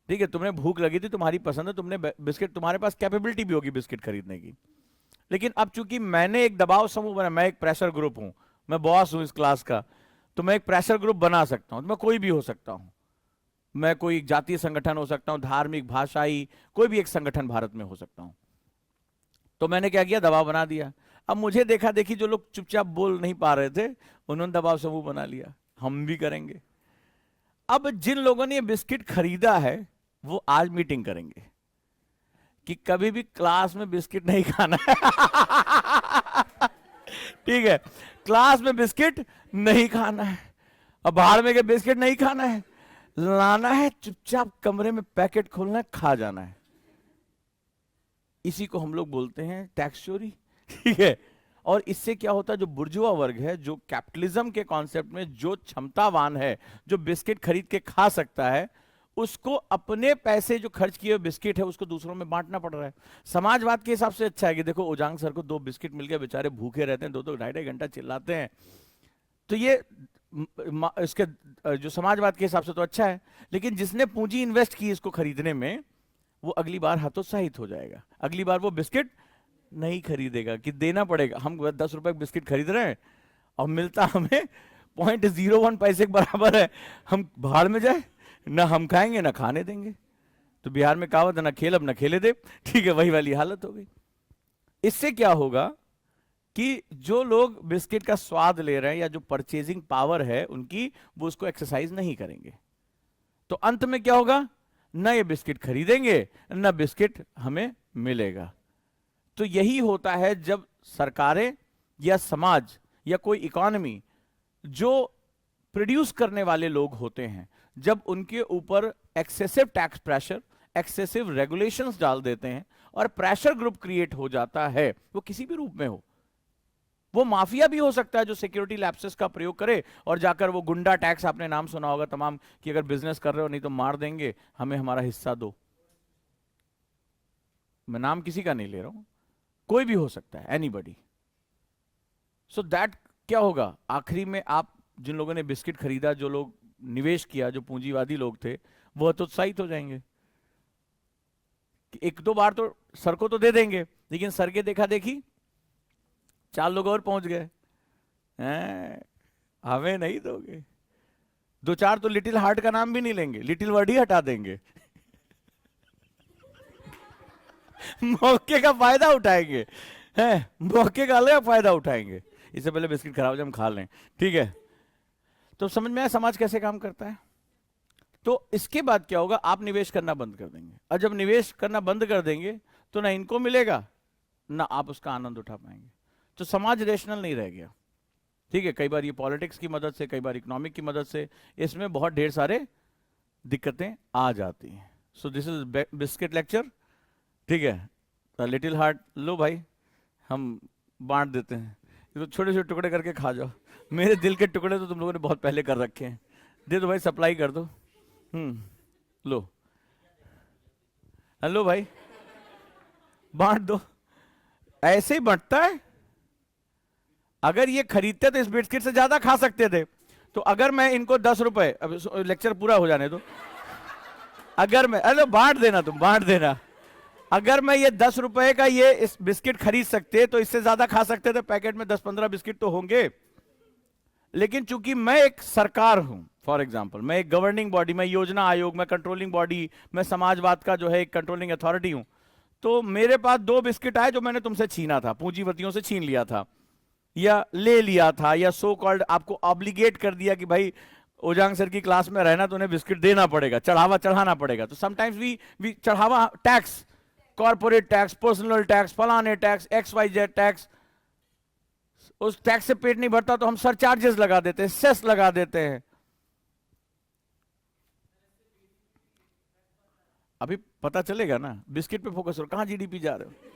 ठीक है, तुम्हें भूख लगी थी, तुम्हारी पसंद है, तुमने बिस्किट, तुम्हारे पास कैपेबिलिटी भी होगी बिस्किट खरीदने की। लेकिन अब चूंकि मैंने एक दबाव समूह बना, मैं एक प्रेशर ग्रुप हूं, मैं बॉस हूं इस क्लास का, तो मैं एक प्रेशर ग्रुप बना सकता हूं। तो मैं कोई भी हो सकता हूं, मैं कोई जातीय संगठन हो सकता हूं, धार्मिक, भाषाई, कोई भी एक संगठन भारत में हो सकता हूं। तो मैंने क्या किया, दबाव बना दिया। अब मुझे देखा देखी जो लोग चुपचाप बोल नहीं पा रहे थे, उन्होंने दबाव समूह बना लिया, हम भी करेंगे। अब जिन लोगों ने ये बिस्किट खरीदा है वो आज मीटिंग करेंगे कि कभी भी क्लास में बिस्किट नहीं खाना है। ठीक है, क्लास में बिस्किट नहीं खाना है, अब बाहर में के बिस्किट नहीं खाना है, लाना है चुपचाप कमरे में, पैकेट खोलना है, खा जाना है। इसी को हम लोग बोलते हैं टैक्स चोरी। ठीक है, और इससे क्या होता है, जो बुर्जुआ वर्ग है, जो कैपिटलिज्म के कॉन्सेप्ट में जो क्षमतावान है, जो बिस्किट खरीद के खा सकता है, उसको अपने पैसे जो खर्च किए हुए बिस्किट है उसको दूसरों में बांटना पड़ रहा है। समाजवाद के हिसाब से अच्छा है कि देखो ओजांग सर को 2 बिस्किट मिल गए, बेचारे भूखे रहते हैं, 2-2 ढाई-ढाई घंटा चिल्लाते हैं, तो ये इसके जो समाजवाद के हिसाब से तो अच्छा है। लेकिन जिसने पूंजी इन्वेस्ट की इसको खरीदने में, वो अगली बार हतोत्साहित हो जाएगा, अगली बार वो बिस्किट नहीं खरीदेगा, कि देना पड़ेगा। हम 10 रुपए का बिस्किट खरीद रहे हैं और मिलता हमें 0.01 पैसे के बराबर है, हम भाड़ में जाए, ना हम खाएंगे ना खाने देंगे। तो बिहार में कहावत है, ना खेल अब ना खेले दे। ठीक है, वही वाली हालत हो गई। इससे क्या होगा कि जो लोग बिस्किट का स्वाद ले रहे हैं या जो परचेजिंग पावर है उनकी, वो उसको एक्सरसाइज नहीं करेंगे। तो अंत में क्या होगा, ना ये बिस्किट खरीदेंगे ना बिस्किट हमें मिलेगा। तो यही होता है जब सरकारें या समाज या कोई इकोनॉमी, जो प्रोड्यूस करने वाले लोग होते हैं, जब उनके ऊपर excessive tax pressure, excessive regulations डाल देते हैं और प्रेशर ग्रुप क्रिएट हो जाता है, वो किसी भी रूप में हो, वो माफिया भी हो सकता है जो सिक्योरिटी लैप्सेस का प्रयोग करे और जाकर वो गुंडा टैक्स, आपने नाम सुना होगा तमाम, कि अगर बिजनेस कर रहे हो नहीं तो मार देंगे, हमें हमारा हिस्सा दो। मैं नाम किसी का नहीं ले रहा हूं, कोई भी हो सकता है, एनीबडी। सो दैट क्या होगा, आखिरी में आप जिन लोगों ने बिस्किट खरीदा, जो लोग निवेश किया, जो पूंजीवादी लोग थे, वो हतोत्साहित हो जाएंगे। एक दो बार तो सर को तो दे देंगे, लेकिन सर के देखा देखी 4 लोग और पहुंच गए, हमें नहीं दोगे। 2-4 तो लिटिल हार्ट का नाम भी नहीं लेंगे, लिटिल वर्ड ही हटा देंगे। मौके का फायदा उठाएंगे, हैं, मौके का अलग फायदा उठाएंगे। इससे पहले बिस्किट खराब हो जाए हम खा लें। ठीक है, तो समझ में आया समाज कैसे काम करता है। तो इसके बाद क्या होगा, आप निवेश करना बंद कर देंगे, और जब निवेश करना बंद कर देंगे तो ना इनको मिलेगा ना आप उसका आनंद उठा पाएंगे। तो समाज रेशनल नहीं रह गया। ठीक है, कई बार ये पॉलिटिक्स की मदद से, कई बार इकोनॉमिक की मदद से, इसमें बहुत ढेर सारे दिक्कतें आ जाती हैं। So this is biscuit lecture. ठीक है, लिटिल हार्ट लो भाई, हम बांट देते हैं, ये तो छोटे छोटे टुकड़े करके खा जाओ। मेरे दिल के टुकड़े तो तुम लोगों ने बहुत पहले कर रखे हैं, दे दो भाई, सप्लाई कर दो। लो, हेलो भाई, बांट दो। ऐसे ही बंटता है। अगर ये खरीदते तो इस बिस्किट से ज्यादा खा सकते थे। तो अगर मैं इनको 10 रुपए, अब लेक्चर पूरा हो जाने दो, अगर मैं, अरे बांट देना, तुम बांट देना, अगर मैं ये 10 रुपए का ये इस बिस्किट खरीद सकते तो इससे ज्यादा खा सकते थे, पैकेट में 10-15 बिस्किट तो होंगे। लेकिन चूंकि मैं एक सरकार हूं, फॉर एग्जाम्पल मैं एक गवर्निंग बॉडी, मैं योजना आयोग, मैं कंट्रोलिंग बॉडी, मैं समाजवाद का जो है एक कंट्रोलिंग अथॉरिटी हूं, तो मेरे पास 2 बिस्किट आए जो मैंने तुमसे छीना था, पूंजीपतियों से छीन लिया था या ले लिया था, या सो कॉल्ड आपको ऑब्लिगेट कर दिया कि भाई ओजांग सर की क्लास में रहना तो उन्हें बिस्किट देना पड़ेगा, चढ़ावा चढ़ाना पड़ेगा। तो समटाइम्स वी चढ़ावा tax, corporate tax, personal tax, फलाने टैक्स, XYZ टैक्स, उस टैक्स से पेट नहीं भरता तो हम सरचार्जेस लगा देते हैं, सेस लगा देते हैं। अभी पता चलेगा ना, बिस्किट पे फोकस करो, कहां GDP जा रहे हो।